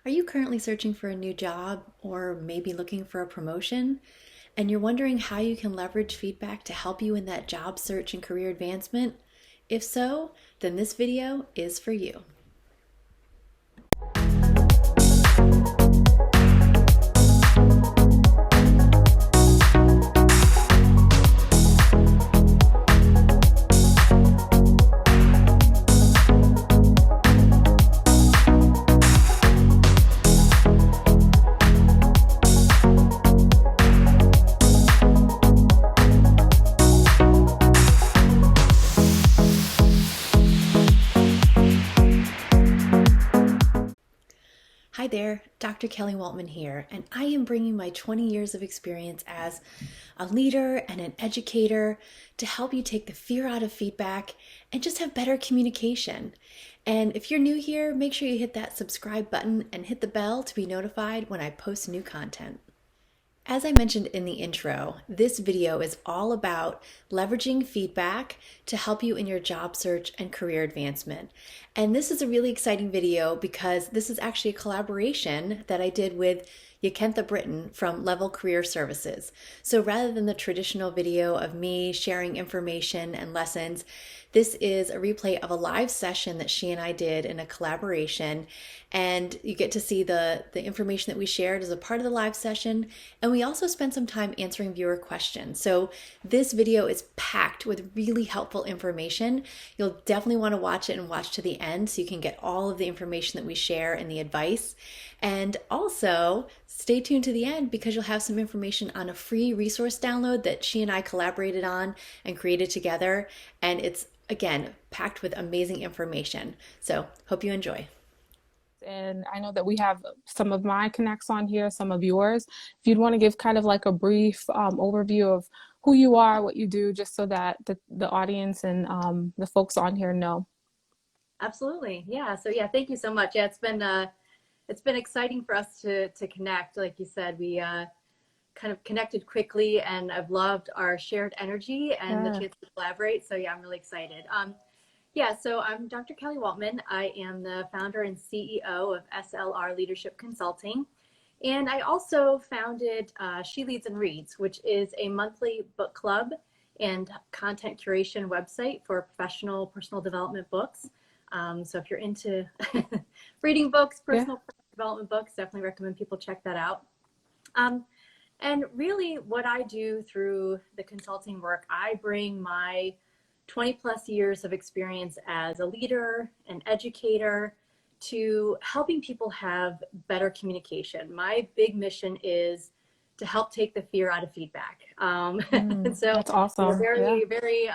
Are you currently searching for a new job or maybe looking for a promotion? And you're wondering how you can leverage feedback to help you in that job search and career advancement? If so, then this video is for you. Hi there, Dr. Kelly Waltman here, and I am bringing my 20 years of experience as a leader and an educator to help you take the fear out of feedback and just have better communication. And if you're new here, make sure you hit that subscribe button and hit the bell to be notified when I post new content. As I mentioned in the intro, this video is all about leveraging feedback to help you in your job search and career advancement. And this is a really exciting video because this is actually a collaboration that I did with Yakentha Britton from Level Career Services. So rather than the traditional video of me sharing information and lessons, this is a replay of a live session that she and I did in a collaboration. And you get to see the information that we shared as a part of the live session. And we also spent some time answering viewer questions. So this video is packed with really helpful information. You'll definitely want to watch it and watch to the end so you can get all of the information that we share and the advice. And also stay tuned to the end because you'll have some information on a free resource download that she and I collaborated on and created together. And it's, again, packed with amazing information. So hope you enjoy. And I know that we have some of my connects on here, some of yours. If you'd want to give kind of like a brief overview of who you are, what you do, just so that the audience and the folks on here know. Absolutely. Yeah. So yeah, thank you so much. Yeah, it's been exciting for us to connect. Like you said, we kind of connected quickly, and I've loved our shared energy and the chance to collaborate. So yeah, I'm really excited. Yeah, so I'm Dr. Kelly Waltman. I am the founder and CEO of SLR Leadership Consulting. And I also founded She Leads and Reads, which is a monthly book club and content curation website for professional personal development books. So if you're into reading books, personal development books, definitely recommend people check that out. And really what I do through the consulting work, I bring my 20 plus years of experience as a leader, an educator, to helping people have better communication. My big mission is to help take the fear out of feedback. And so that's awesome. Very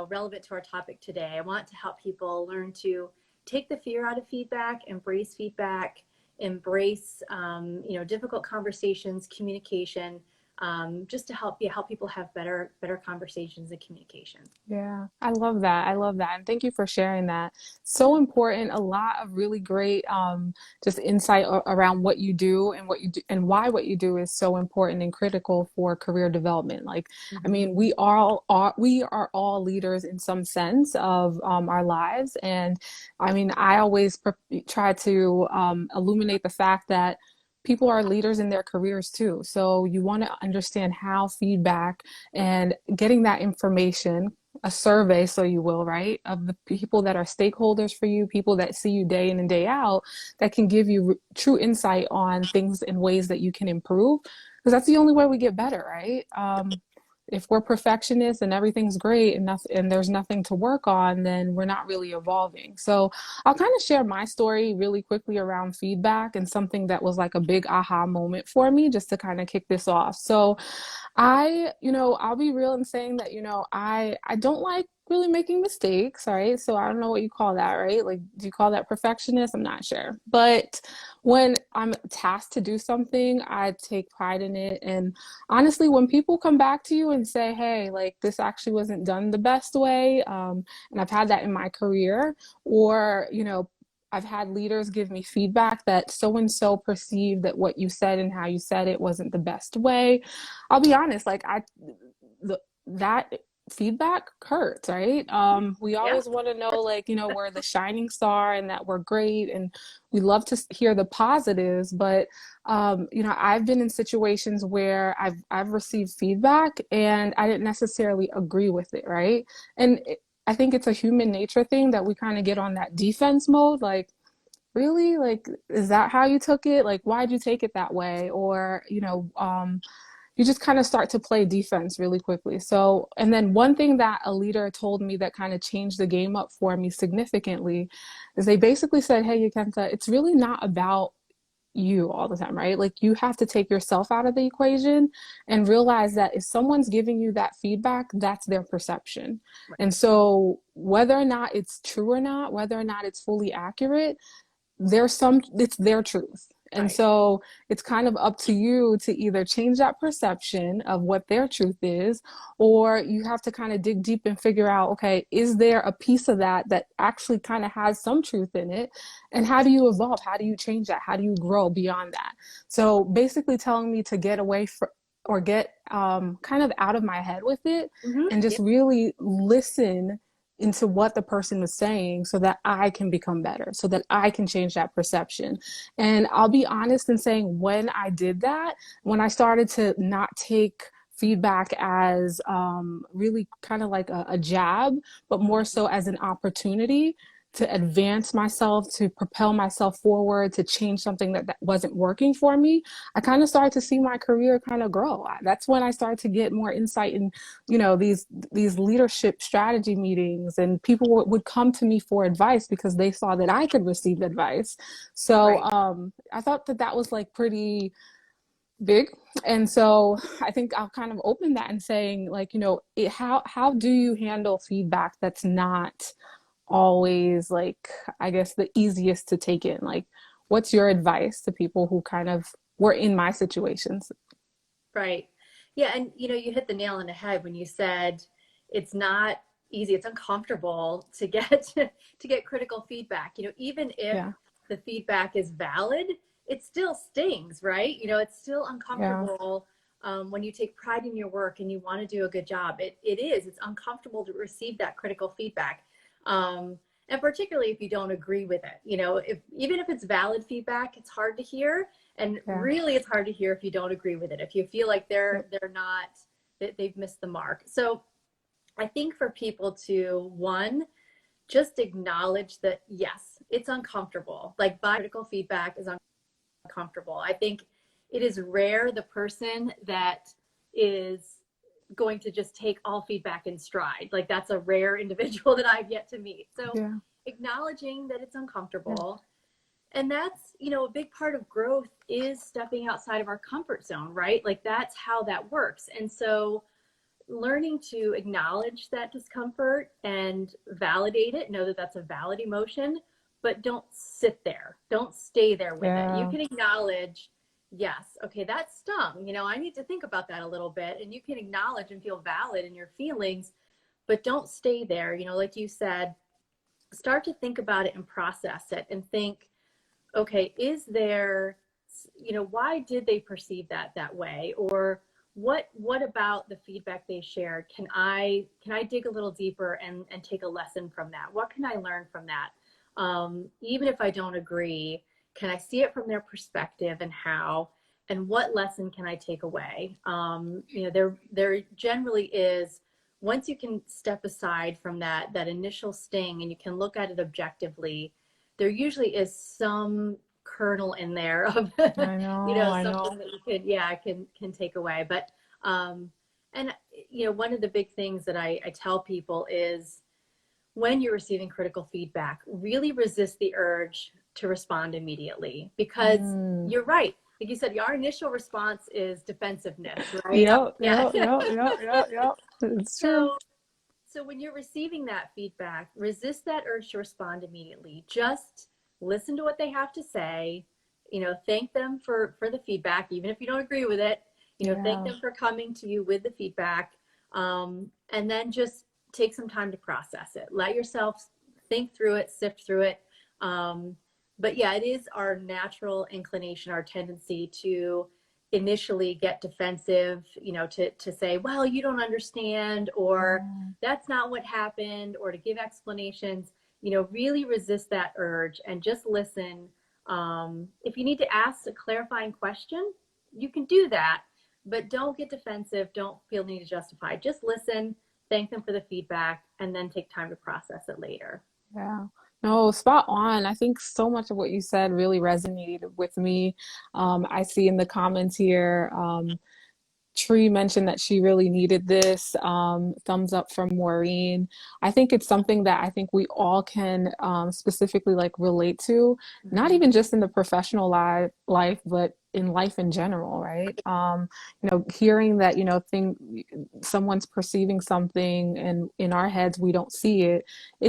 relevant to our topic today. I want to help people learn to take the fear out of feedback, embrace difficult conversations, communication, just to help people have better conversations and communication. Yeah, I love that. I love that. And thank you for sharing that. So important. A lot of really great just insight around what you do and what you do and why what you do is so important and critical for career development. Like, I mean, we are all leaders in some sense of our lives. And I mean, I always try to illuminate the fact that people are leaders in their careers too. So you want to understand how feedback and getting that information, a survey, so you will, right, of the people that are stakeholders for you, people that see you day in and day out, that can give you true insight on things and ways that you can improve. Because that's the only way we get better, right? If we're perfectionists and everything's great and there's nothing to work on, then we're not really evolving. So I'll kind of share my story really quickly around feedback and something that was like a big aha moment for me, just to kind of kick this off. So I'll be real in saying that, I don't like really making mistakes, right? So I don't know what you call that, right? Like, do you call that perfectionist? I'm not sure. But when I'm tasked to do something, I take pride in it. And honestly, when people come back to you and say, hey, like this actually wasn't done the best way, and I've had that in my career, or, I've had leaders give me feedback that so-and-so perceived that what you said and how you said it wasn't the best way. I'll be honest, like that feedback hurts, right? We Yeah. always want to know, like, we're the shining star and that we're great, and we love to hear the positives. But I've been in situations where I've received feedback and I didn't necessarily agree with it, right? And I think it's a human nature thing that we kind of get on that defense mode, like, really? Like, is that how you took it? Like, why'd you take it that way? Or, you just kind of start to play defense really quickly. So, and then one thing that a leader told me that kind of changed the game up for me significantly is they basically said, hey, Yakentha, it's really not about you all the time, right? Like, you have to take yourself out of the equation and realize that if someone's giving you that feedback, that's their perception. Right. And so whether or not it's true or not, whether or not it's fully accurate, it's their truth. And Right. so it's kind of up to you to either change that perception of what their truth is, or you have to kind of dig deep and figure out, okay, is there a piece of that that actually kind of has some truth in it? And how do you evolve? How do you change that? How do you grow beyond that? So basically telling me to get away from, or get kind of out of my head with it, and just Yep. really listen into what the person was saying so that I can become better, so that I can change that perception. And I'll be honest in saying, when I did that, when I started to not take feedback as really kind of like a jab, but more so as an opportunity to advance myself, to propel myself forward, to change something that wasn't working for me, I kind of started to see my career kind of grow. That's when I started to get more insight in, these leadership strategy meetings, and people would come to me for advice because they saw that I could receive advice. So Right. I thought that was like pretty big. And so I think I'll kind of open that and saying, like, how do you handle feedback that's not always, like, I guess, the easiest to take in? Like, what's your advice to people who kind of were in my situations? Right. Yeah, and you hit the nail on the head when you said it's not easy, it's uncomfortable to get to get critical feedback. Even if Yeah. the feedback is valid, it still stings, right? It's still Yeah. uncomfortable when you take pride in your work and you want to do a good job. It's uncomfortable to receive that critical feedback. And particularly if you don't agree with it. If even if it's valid feedback, it's hard to hear. And Yeah. really, it's hard to hear if you don't agree with it, if you feel like Yep. they're not, that they've missed the mark. So I think for people to, one, just acknowledge that, yes, it's uncomfortable. Like, critical feedback is uncomfortable. I think it is rare the person that is going to just take all feedback in stride. Like, that's a rare individual that I've yet to meet. So Yeah. acknowledging that it's Yeah. uncomfortable. And that's, a big part of growth is stepping outside of our comfort zone, right? Like, that's how that works. And so learning to acknowledge that discomfort and validate it, know that that's a valid emotion, but don't sit there. Don't stay there with it. You Yeah. can acknowledge, yes, okay, that stung. I need to think about that a little bit. And you can acknowledge and feel valid in your feelings, but don't stay there. Like you said, start to think about it and process it and think, okay, is there, why did they perceive that way? Or what about the feedback they shared? Can I dig a little deeper and take a lesson from that? What can I learn from that? Even if I don't agree, can I see it from their perspective, and how, and what lesson can I take away? There generally is, once you can step aside from that initial sting and you can look at it objectively, there usually is some kernel in there of I know. I something know. that you can take away. But and one of the big things that I tell people is, when you're receiving critical feedback, really resist the urge to respond immediately, because Mm. you're right. Like you said, our initial response is defensiveness, right? Yep. Yeah. Yep. Yep. Yep. Yep. Yep. It's true. So when you're receiving that feedback, resist that urge to respond immediately. Just listen to what they have to say. Thank them for the feedback, even if you don't agree with it. Thank Yeah. them for coming to you with the feedback, and then just take some time to process it. Let yourself think through it, sift through it. But yeah, it is our natural inclination, our tendency to initially get defensive, to say, well, you don't understand, or that's not what happened, or to give explanations. Really resist that urge and just listen. If you need to ask a clarifying question, you can do that, but don't get defensive. Don't feel the need to justify. Just listen, thank them for the feedback, and then take time to process it later. Yeah. No, spot on. I think so much of what you said really resonated with me. I see in the comments here, Tree mentioned that she really needed this. Thumbs up from Maureen. I think it's something that I think we all can specifically like relate to, not even just in the professional life, but in life in general, right? Hearing that, someone's perceiving something and in our heads we don't see it.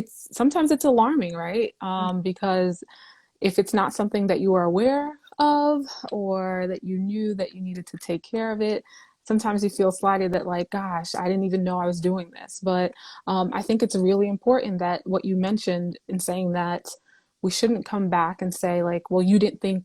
Sometimes it's alarming, right? Because if it's not something that you are aware of or that you knew that you needed to take care of it, sometimes you feel slighted that like, gosh, I didn't even know I was doing this. But I think it's really important that what you mentioned in saying that we shouldn't come back and say like, well, you didn't think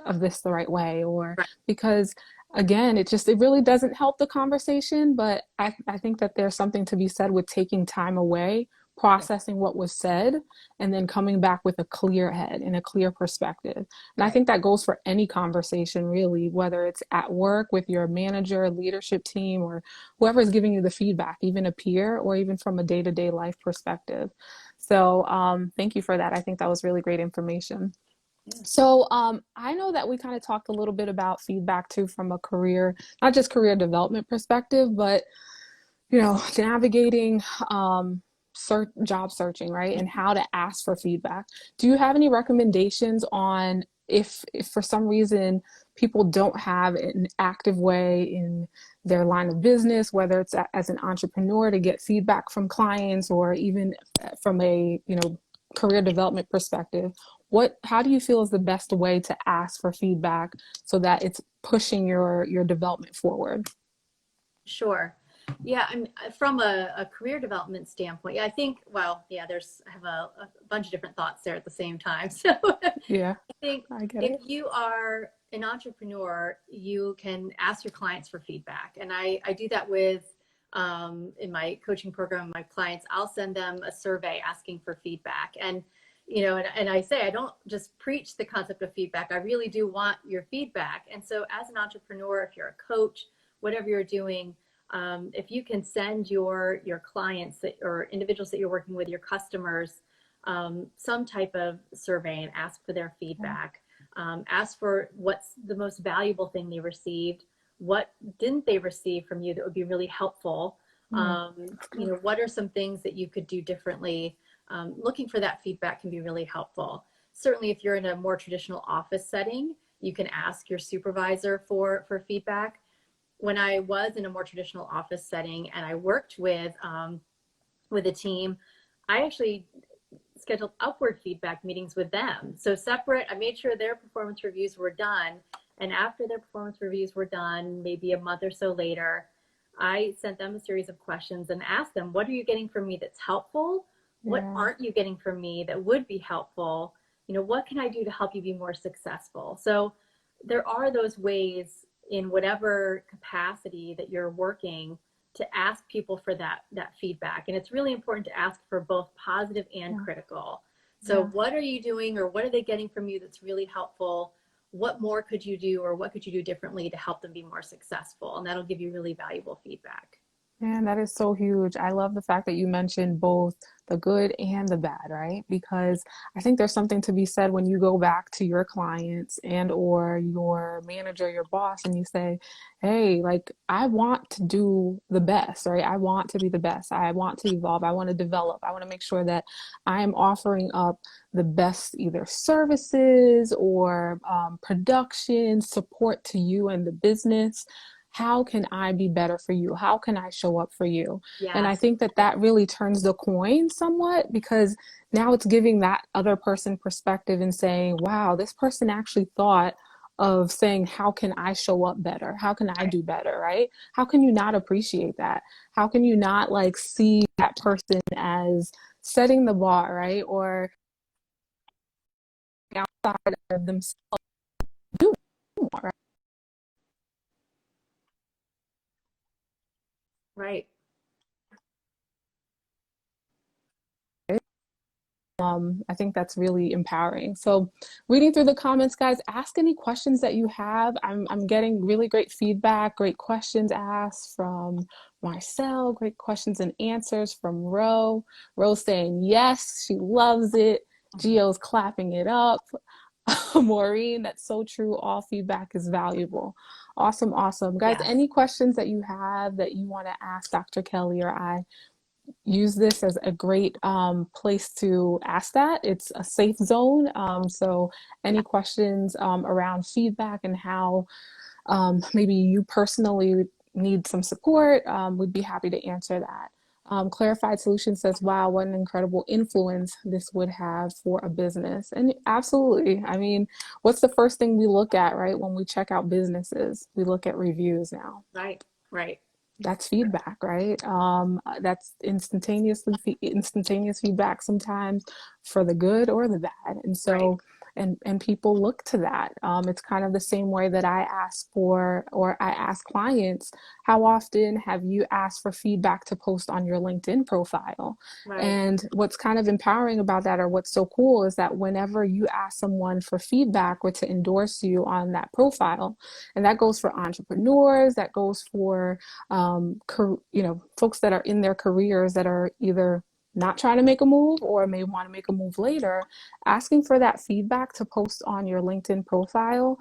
of this the right way, or Right. because again, it really doesn't help the conversation. But I think that there's something to be said with taking time away, processing what was said, and then coming back with a clear head and a clear perspective. And Right. I think that goes for any conversation, really, whether it's at work with your manager, leadership team, or whoever is giving you the feedback, even a peer, or even from a day-to-day life perspective. So thank you for that. I think that was really great information. Yeah. So I know that we kind of talked a little bit about feedback too from a career, not just career development perspective, but navigating job searching, right? And how to ask for feedback. Do you have any recommendations on if for some reason people don't have an active way in their line of business, whether it's as an entrepreneur to get feedback from clients or even from a, career development perspective? How do you feel is the best way to ask for feedback so that it's pushing your development forward? Sure. Yeah, I'm from a career development standpoint. Yeah, I think, well, yeah, I have a bunch of different thoughts there at the same time. So Yeah, I think I get if it. you are an entrepreneur, you can ask your clients for feedback. And I do that with, in my coaching program, my clients, I'll send them a survey asking for feedback. And, and I say, I don't just preach the concept of feedback. I really do want your feedback. And so as an entrepreneur, if you're a coach, whatever you're doing, if you can send your clients or individuals that you're working with, your customers, some type of survey and ask for their feedback. Ask for what's the most valuable thing they received, what didn't they receive from you that would be really helpful. What are some things that you could do differently? Looking for that feedback can be really helpful. Certainly if you're in a more traditional office setting, you can ask your supervisor for feedback. When I was in a more traditional office setting and I worked with a team, I actually scheduled upward feedback meetings with them. So separate, I made sure their performance reviews were done. And after their performance reviews were done, maybe a month or so later, I sent them a series of questions and asked them, what are you getting from me that's helpful? What Yeah. aren't you getting from me that would be helpful? What can I do to help you be more successful? So there are those ways in whatever capacity that you're working to ask people for that feedback. And it's really important to ask for both positive and critical. So what are you doing, or what are they getting from you that's really helpful? What more could you do, or what could you do differently to help them be more successful? And that'll give you really valuable feedback. Man, that is so huge. I love the fact that you mentioned both the good and the bad, right? Because I think there's something to be said when you go back to your clients and or your manager, your boss, and you say, hey, like I want to do the best, right? I want to be the best. I want to evolve. I want to develop. I want to make sure that I'm offering up the best either services or production support to you and the business. How can I be better for you? How can I show up for you? And I Yes. think that really turns the coin somewhat, because now it's giving that other person perspective and saying, wow, this person actually thought of saying, how can I show up better? How can I do better? Right? How can you not appreciate that? How can you not like see that person as setting the bar, right? Or outside of themselves do more, right? Right. I think that's really empowering. So, reading through the comments, guys, ask any questions that you have. I'm getting really great feedback, great questions asked from Marcel, great questions and answers from Ro. Ro saying yes, she loves it. Gio's clapping it up. Maureen, that's so true. All feedback is valuable. Awesome, awesome. Guys, Yes. any questions that you have that you want to ask Dr. Kelly or I? Use this as a great place to ask that. It's a safe zone. So any questions around feedback and how maybe you personally need some support, we'd be happy to answer that. Clarified Solutions says, wow, what an incredible influence this would have for a business. And absolutely. I mean, what's the first thing we look at, right? When we check out businesses, we look at reviews now. Right. Right. That's feedback, right? That's instantaneous feedback sometimes for the good or the bad. And Right. so, and people look to that. It's kind of the same way that I ask for, or I ask clients, how often have you asked for feedback to post on your LinkedIn profile? Right. And what's kind of empowering about that, or what's so cool, is that whenever you ask someone for feedback or to endorse you on that profile, and that goes for entrepreneurs, that goes for folks that are in their careers that are either not trying to make a move or may want to make a move later, asking for that feedback to post on your LinkedIn profile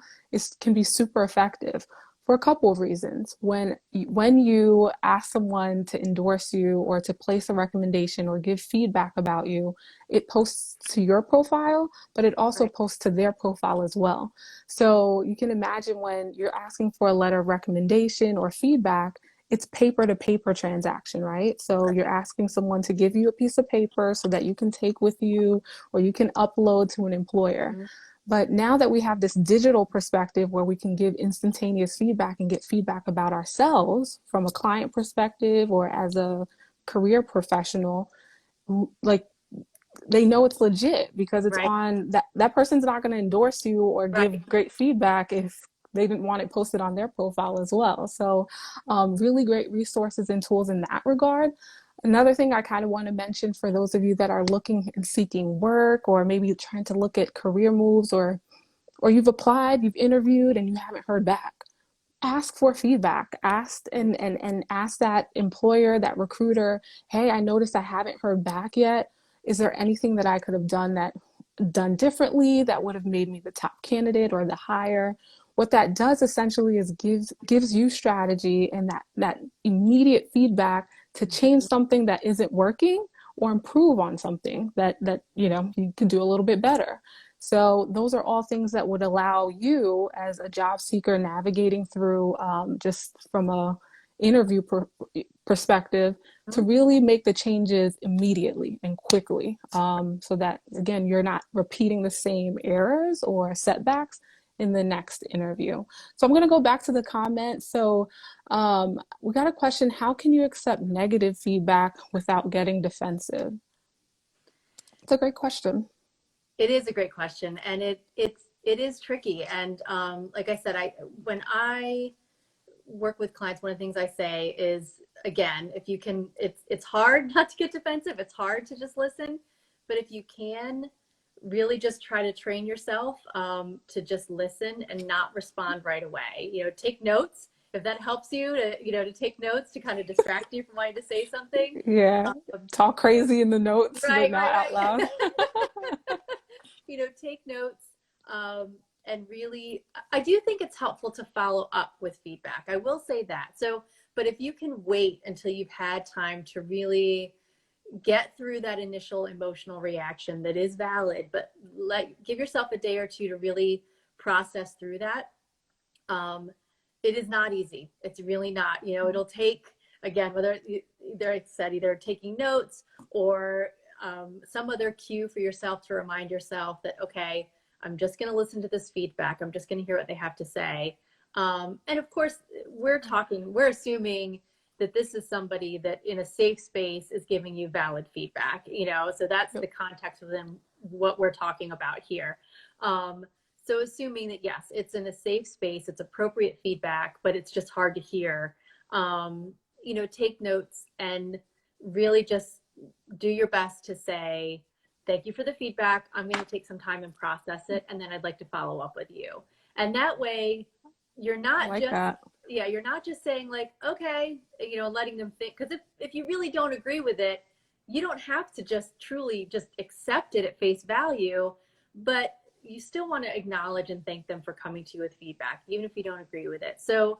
can be super effective for a couple of reasons. When you ask someone to endorse you or to place a recommendation or give feedback about you, it posts to your profile, but it also Right. posts to their profile as well. So you can imagine when you're asking for a letter of recommendation or feedback, it's paper to paper transaction, right? So you're asking someone to give you a piece of paper so that you can take with you or you can upload to an employer. Mm-hmm. But now that we have this digital perspective where we can give instantaneous feedback and get feedback about ourselves from a client perspective or as a career professional, like they know it's legit because it's Right. on that person's not going to endorse you or Right. give great feedback if they didn't want it posted on their profile as well. So really great resources and tools in that regard. Another thing I kind of want to mention for those of you that are looking and seeking work or maybe trying to look at career moves, or you've applied, you've interviewed and you haven't heard back, ask for feedback. And ask that employer, that recruiter, hey, I noticed I haven't heard back yet. Is there anything that I could have done differently that would have made me the top candidate or the hire? What that does essentially is gives you strategy and that immediate feedback to change something that isn't working or improve on something that you can do a little bit better. So those are all things that would allow you as a job seeker navigating through just from a interview perspective to Mm-hmm. really make the changes immediately and quickly, so that again you're not repeating the same errors or setbacks in the next interview. So I'm going to go back to the comments. So we got a question: how can you accept negative feedback without getting defensive? It's a great question. It is a great question, and it is tricky. And like I said, when I work with clients, one of the things I say is, again, if you can, it's hard not to get defensive. It's hard to just listen, but if you can, really just try to train yourself to just listen and not respond right away. Take notes if that helps you to take notes to kind of distract you from wanting to say something. Yeah, Um, talk crazy in the notes, but right, not right, out loud. right. Take notes, and really, I do think it's helpful to follow up with feedback. I will say that. So, but if you can wait until you've had time to really get through that initial emotional reaction that is valid, but give yourself a day or two to really process through that. It is not easy. It's really not. It'll take, again, whether either I said either taking notes or some other cue for yourself to remind yourself that, okay, I'm just going to listen to this feedback. I'm just going to hear what they have to say. And of course, we're assuming that this is somebody that in a safe space is giving you valid feedback, so that's Yep. the context within what we're talking about here. So assuming that, yes, it's in a safe space, it's appropriate feedback, but it's just hard to hear. take notes and really just do your best to say, thank you for the feedback. I'm going to take some time and process it. And then I'd like to follow up with you. And that way you're I not like just, that. yeah, you're not just saying like, okay, letting them think, because if you really don't agree with it, you don't have to just truly just accept it at face value, but you still want to acknowledge and thank them for coming to you with feedback, even if you don't agree with it. So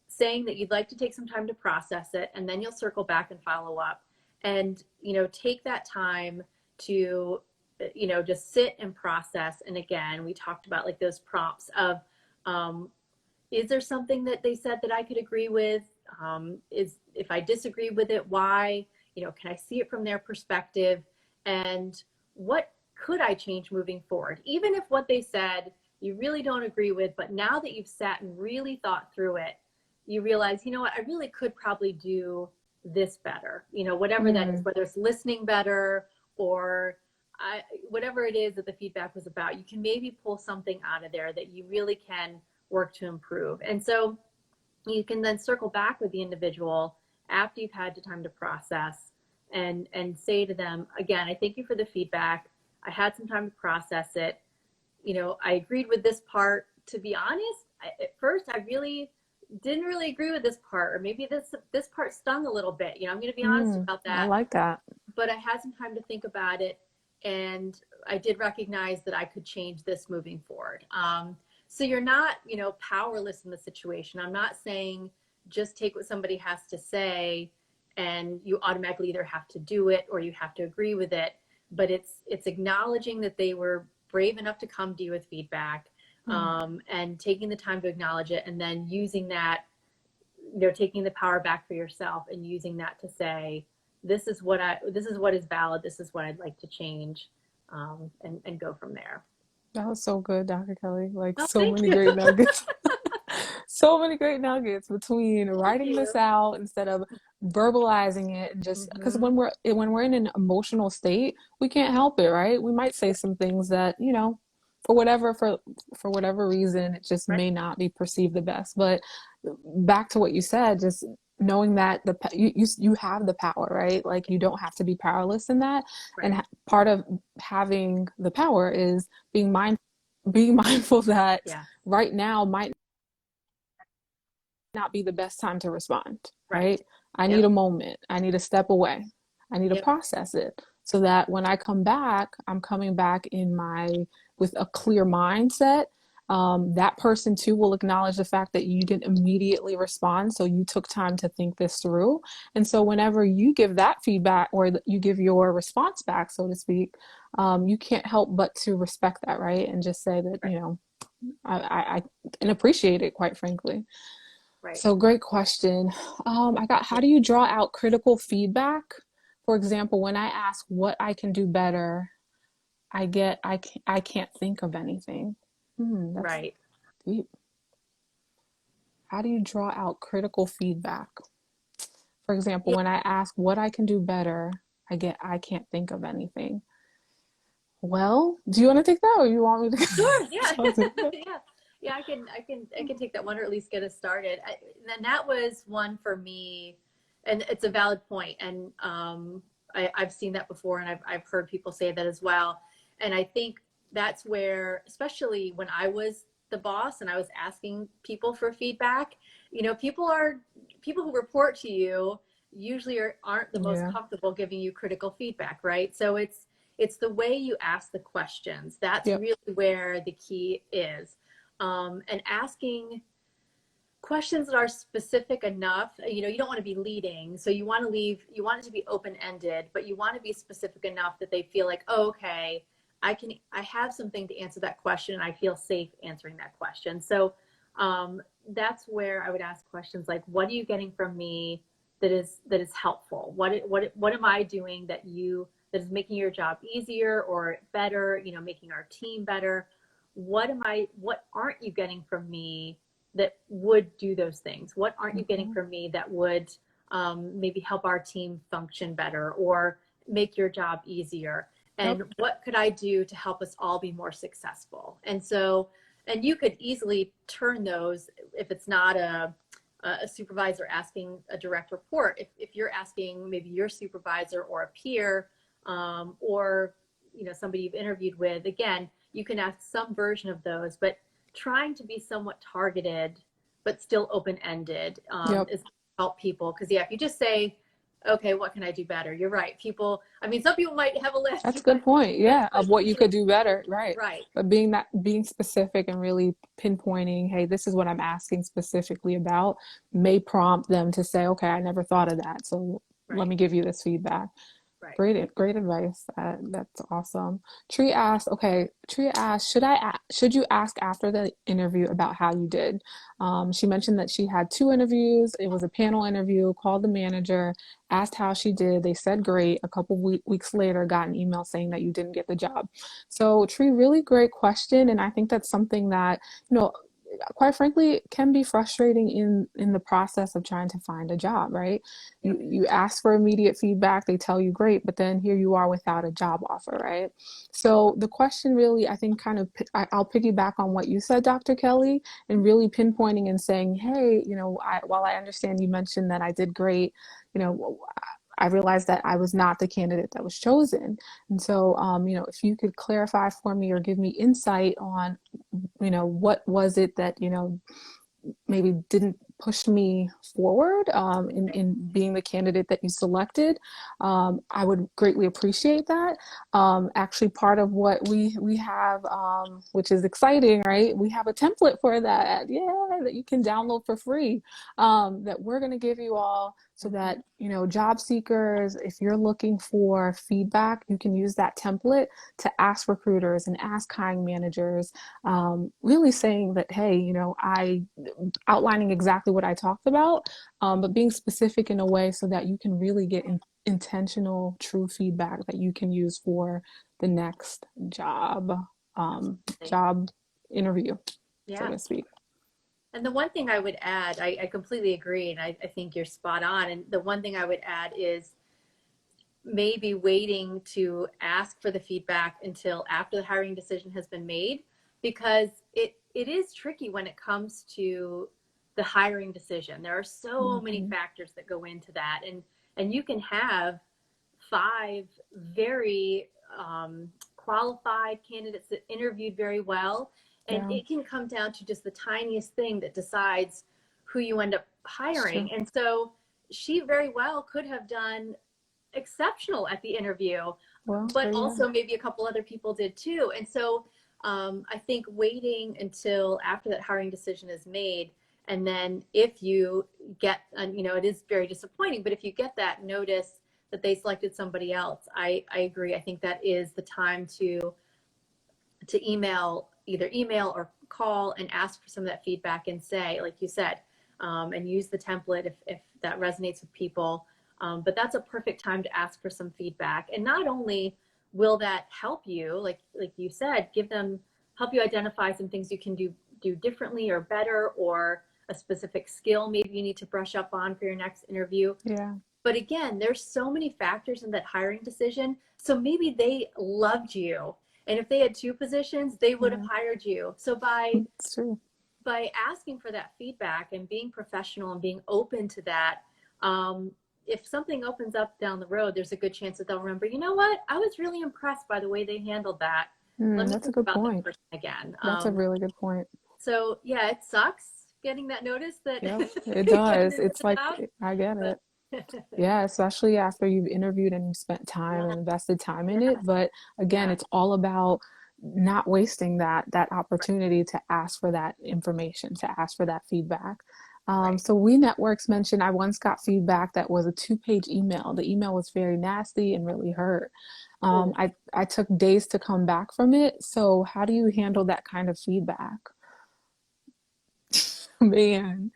saying that you'd like to take some time to process it, and then you'll circle back and follow up, and take that time to just sit and process. And again, we talked about like those prompts of, is there something that they said that I could agree with? Is, if I disagree with it, why? Can I see it from their perspective? And what could I change moving forward? Even if what they said you really don't agree with, but now that you've sat and really thought through it, you realize, what, I really could probably do this better, whatever that is, whether it's listening better or whatever it is that the feedback was about, you can maybe pull something out of there that you really can work to improve. And so you can then circle back with the individual after you've had the time to process and say to them, again, I thank you for the feedback. I had some time to process it. I agreed with this part. To be honest, at first I really didn't really agree with this part, or maybe this part stung a little bit. I'm going to be honest about that. I like that. But I had some time to think about it, and I did recognize that I could change this moving forward. So you're not, powerless in the situation. I'm not saying just take what somebody has to say and you automatically either have to do it or you have to agree with it. But it's acknowledging that they were brave enough to come to you with feedback, and taking the time to acknowledge it, and then using that, taking the power back for yourself and using that to say, this is what is valid. This is what I'd like to change, and go from there. That was so good, Dr. Kelly. Like Oh, so thank many you. great nuggets. So many great nuggets between Thank writing you. this out instead of verbalizing it, and just because Mm-hmm. when we're in an emotional state, we can't help it, right? We might say some things that, for whatever reason, it just Right. may not be perceived the best. But back to what you said, just knowing that you have the power, right? Like you don't have to be powerless in that. Right. And part of having the power is being mindful that Yeah. right now might not be the best time to respond, Right. right? I need Yep. a moment. I need to step away. I need to Yep. process it so that when I come back, I'm coming back with a clear mindset. That person too will acknowledge the fact that you didn't immediately respond, so you took time to think this through. And so whenever you give that feedback, or you give your response back, so to speak, you can't help but to respect that, right? And just say that, Right. I and appreciate it, quite frankly. Right. So great question. How do you draw out critical feedback? For example, when I ask what I can do better, I can't think of anything. That's Right. deep. How do you draw out critical feedback? For example, Yeah. when I ask what I can do better, I can't think of anything. Well, do you want to take that, or you want me to Sure. Yeah. talk to that? Yeah. Yeah. I can take that one, or at least get us started. And that was one for me, and it's a valid point. And I've seen that before, and I've heard people say that as well. And I think that's where, especially when I was the boss and I was asking people for feedback, people who report to you usually aren't the most Yeah. comfortable giving you critical feedback, right? So it's the way you ask the questions. That's Yep. really where the key is. And asking questions that are specific enough. You don't want to be leading. So you want it to be open-ended, but you want to be specific enough that they feel like, oh, okay, I have something to answer that question, and I feel safe answering that question. So that's where I would ask questions like, what are you getting from me that is helpful? What am I doing that is making your job easier or better, making our team better? What aren't you getting from me that would do those things? What aren't you getting Mm-hmm. from me that would maybe help our team function better or make your job easier? Yep. And what could I do to help us all be more successful? And you could easily turn those, if it's not a supervisor asking a direct report. If you're asking maybe your supervisor or a peer, or somebody you've interviewed with, again, you can ask some version of those, but trying to be somewhat targeted but still open-ended Yep. is help people. Because if you just say, okay, what can I do better? You're right. People, I mean, some people might have a list. That's a good point. Yeah, of what you could do better, right? Right. But being specific and really pinpointing, hey, this is what I'm asking specifically about, may prompt them to say, okay, I never thought of that, so let Right. me give you this feedback. Right. Great advice. That's awesome. Tree asked, should you ask after the interview about how you did? She mentioned that she had 2 interviews. It was a panel interview, called the manager, asked how she did. They said great. A couple weeks later, got an email saying that you didn't get the job. So Tree, really great question. And I think that's something that, quite frankly, can be frustrating in the process of trying to find a job, right? You ask for immediate feedback, they tell you great, but then here you are without a job offer, right? So the question really, I think, I'll piggyback on what you said, Dr. Kelly, and really pinpointing and saying, hey, while I understand you mentioned that I did great, I realized that I was not the candidate that was chosen. And so, if you could clarify for me or give me insight on, what was it that, maybe didn't push me forward in being the candidate that you selected, I would greatly appreciate that. Actually, part of what we have, which is exciting, right? We have a template for that, that you can download for free, that we're going to give you all so that, job seekers, if you're looking for feedback, you can use that template to ask recruiters and ask hiring managers, really saying that, hey, I outlining exactly what I talked about, but being specific in a way so that you can really get intentional, true feedback that you can use for the next job interview, so to speak. And the one thing I would add, I completely agree, and I think you're spot on. And the one thing I would add is maybe waiting to ask for the feedback until after the hiring decision has been made, because it is tricky when it comes to the hiring decision. There are so many factors that go into that, and you can have 5 very qualified candidates that interviewed very well, and it can come down to just the tiniest thing that decides who you end up hiring. And so she very well could have done exceptional at the interview, but also maybe a couple other people did too. And so I think waiting until after that hiring decision is made, and then if you get, it is very disappointing, but if you get that notice that they selected somebody else, I agree. I think that is the time to either email or call and ask for some of that feedback and say, like you said, and use the template if that resonates with people. But that's a perfect time to ask for some feedback. And not only will that help you, like you said, help you identify some things you can do differently or better, or a specific skill maybe you need to brush up on for your next interview. Yeah. But again, there's so many factors in that hiring decision. So maybe they loved you, and if they had 2 positions, they would have hired you. So by asking for that feedback and being professional and being open to that, if something opens up down the road, there's a good chance that they'll remember, you know what, I was really impressed by the way they handled that. That's a good point. Again. That's a really good point. So yeah, it sucks getting that notice that it does. It's like, I get it. Yeah, especially after you've interviewed and you spent time and invested time in it. But again, it's all about not wasting that opportunity to ask for that information, to ask for that feedback. So We Networks mentioned I once got feedback that was a 2-page email. The email was very nasty and really hurt. I took days to come back from it. So how do you handle that kind of feedback? Man,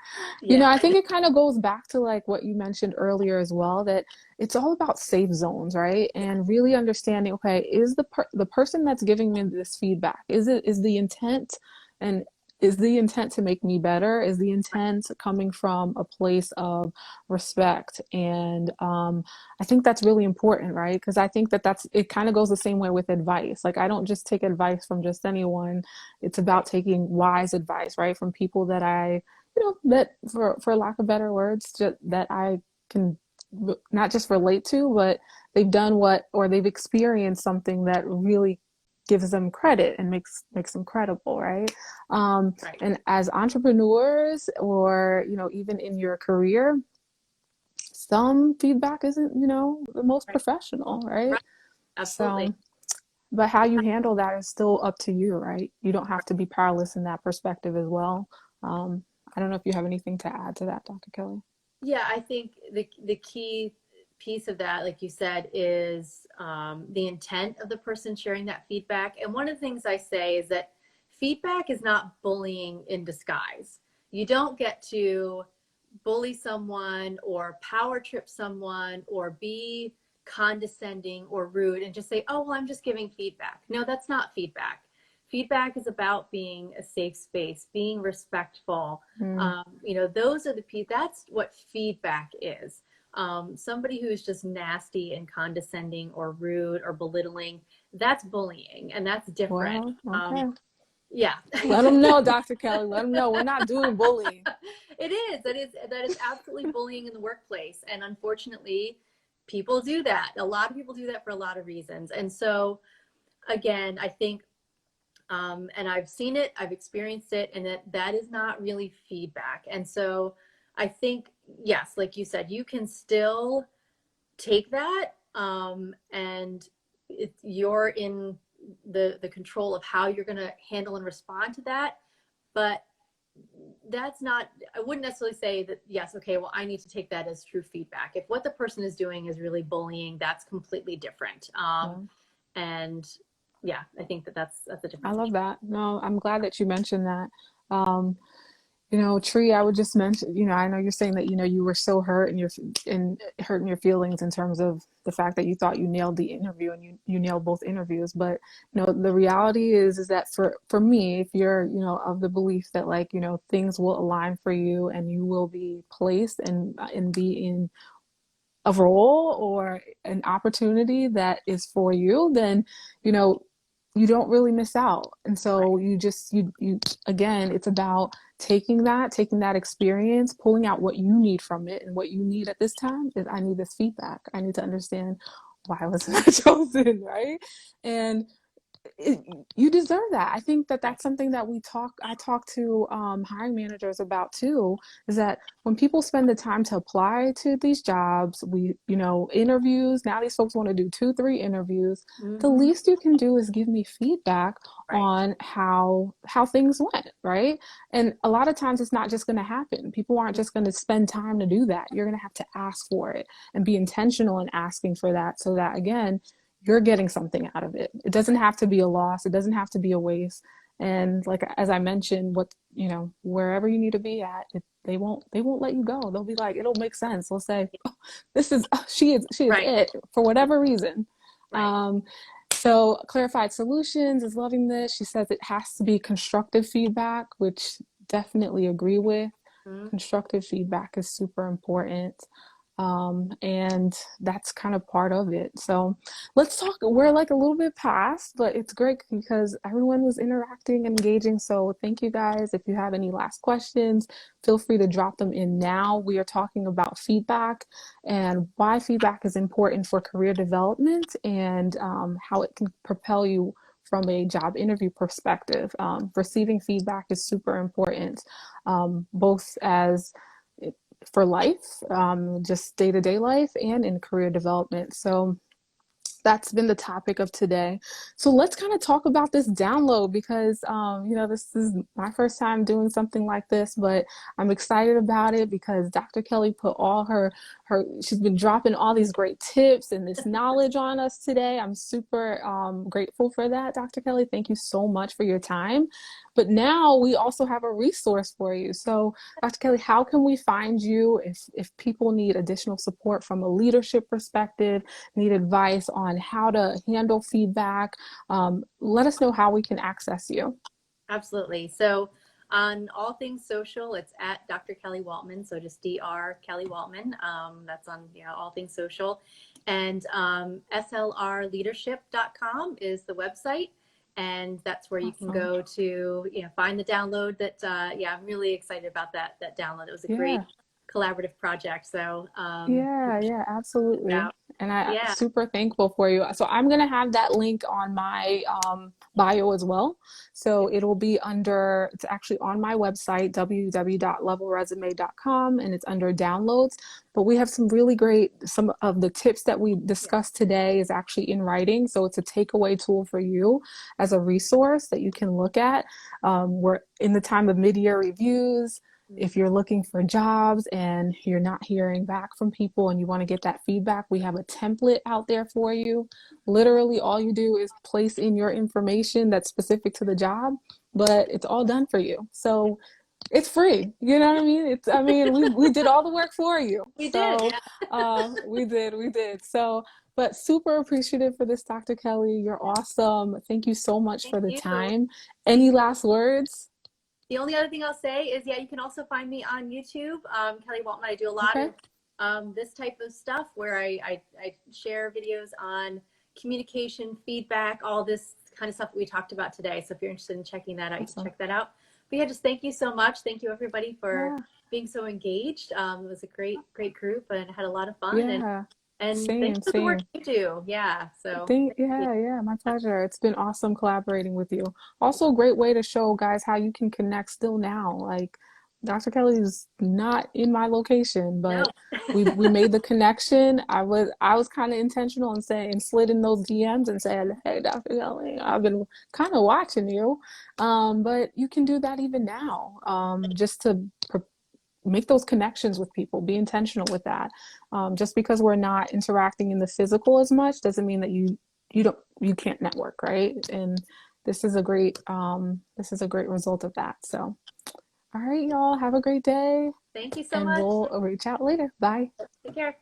I think it kind of goes back to like what you mentioned earlier as well, that it's all about safe zones, right? And really understanding, okay, is the person that's giving me this feedback, is the intent, and is the intent to make me better? Is the intent coming from a place of respect? And I think that's really important, right? Because I think it kind of goes the same way with advice. Like, I don't just take advice from just anyone. It's about taking wise advice, right? From people that I that for lack of better words, just, that I can not just relate to, but they've done or they've experienced something that really gives them credit and makes them credible, right? Right. And as entrepreneurs, or even in your career, some feedback isn't the most Right. professional, right? Right. Absolutely. So, but how you handle that is still up to you, right? You don't have to be powerless in that perspective as well. I don't know if you have anything to add to that, Dr. Kelly. Yeah, I think the key piece of that, like you said, is the intent of the person sharing that feedback. And one of the things I say is that feedback is not bullying in disguise. You don't get to bully someone or power trip someone or be condescending or rude and just say, oh, well, I'm just giving feedback. No, that's not feedback. Feedback is about being a safe space, being respectful. Mm. Those are that's what feedback is. Somebody who is just nasty and condescending or rude or belittling, that's bullying, and that's different. Well, okay. Yeah. Let them know, Dr. Kelly. Let them know we're not doing bullying. It is. That is absolutely bullying in the workplace. And unfortunately, people do that. A lot of people do that for a lot of reasons. And so, again, I think, and I've seen it, I've experienced it, and that is not really feedback. And so I think, yes, like you said, you can still take that, and you're in the control of how you're going to handle and respond to that. But that's not, I wouldn't necessarily say that, yes, okay, well, I need to take that as true feedback. If what the person is doing is really bullying, that's completely different. And yeah, I think that's a different I love situation. that. No, I'm glad that you mentioned that. Um, Tree, I would just mention, I know you're saying that, you were so hurt and hurting your feelings in terms of the fact that you thought you nailed the interview and you nailed both interviews. But, the reality is that for me, if you're, of the belief that like, things will align for you and you will be placed and be in a role or an opportunity that is for you, then, you don't really miss out. And Right. so you again, it's about taking that experience, pulling out what you need from it. And what you need at this time is, I need this feedback. I need to understand why I was not chosen, right? And it, you deserve that. I think that Right. that's something that I talk to hiring managers about too, is that when people spend the time to apply to these jobs, interviews, now these folks want to do 2, 3 interviews. The Mm-hmm. least you can do is give me feedback Right. on how things went, right? And a lot of times it's not just going to happen. People aren't just going to spend time to do that. You're going to have to ask for it and be intentional in asking for that, so that again, you're getting something out of it. It doesn't have to be a loss. It doesn't have to be a waste. And like, as I mentioned, wherever you need to be at, they won't let you go. They'll be like, it'll make sense. They'll say, oh, she is Right. it for whatever reason. Right. So Clarified Solutions is loving this. She says it has to be constructive feedback, which definitely agree with. Mm-hmm. Constructive feedback is super important. And that's kind of part of it. So let's talk. We're like a little bit past, but it's great because everyone was interacting and engaging. So thank you guys. If you have any last questions, feel free to drop them in now. We are talking about feedback and why feedback is important for career development, and how it can propel you from a job interview perspective. Receiving feedback is super important, both as for life, just day-to-day life, and in career development. So that's been the topic of today. So let's kind of talk about this download, because this is my first time doing something like this, but I'm excited about it because Dr. Kelly put all her she's been dropping all these great tips and this knowledge on us today. I'm super grateful for that, Dr. Kelly. Thank you so much for your time. But now we also have a resource for you. So Dr. Kelly, how can we find you if people need additional support from a leadership perspective, need advice on how to handle feedback? Let us know how we can access you. Absolutely. So on all things social, it's at Dr. Kelly Waltman. So just Dr. Kelly Waltman. That's on all things social. And slrleadership.com is the website. and that's where you can Awesome. go to, find the download that, yeah, I'm really excited about that download. It was a great Yeah. collaborative project. So, Yeah, absolutely. out. And I Yeah. super thankful for you. So I'm gonna have that link on my bio as well. So it'll be under, it's actually on my website, www.levelresume.com, and it's under downloads. But we have some of the tips that we Yeah. discussed today is actually in writing. So it's a takeaway tool for you as a resource that you can look at. We're in the time of mid-year reviews. If you're looking for jobs and you're not hearing back from people and you want to get that feedback, we have a template out there for you. Literally, all you do is place in your information that's specific to the job, but it's all done for you. So it's free. You know what I mean? We did all the work for you. We did. So Yeah. we did. So, but super appreciative for this, Dr. Kelly. You're awesome. Thank you so much Thank for the you. time. Any last words? The only other thing I'll say is, yeah, you can also find me on YouTube, Kelly Waltman. I do a lot Okay. of this type of stuff where I share videos on communication, feedback, all this kind of stuff that we talked about today. So if you're interested in checking that out, you can Awesome. check that out. But yeah, just thank you so much. Thank you everybody for Yeah. being so engaged. It was a great group and had a lot of fun. Yeah. And thanks Same, for the work same. you do. Yeah. So Thank, thank you. yeah, my pleasure. It's been awesome collaborating with you. Also, a great way to show guys how you can connect still now. Like Dr. Kelly's not in my location, No. but we made the connection. I was kind of intentional and saying and slid in those DMs and said, "Hey, Dr. Kelly, I've been kind of watching you." But you can do that even now, just to make those connections with people, be intentional with that. Just because we're not interacting in the physical as much doesn't mean that you can't network, right? And this is a great result of that. So all right, y'all, have a great day, Thank you so and much. we'll reach out later. Bye. Take care.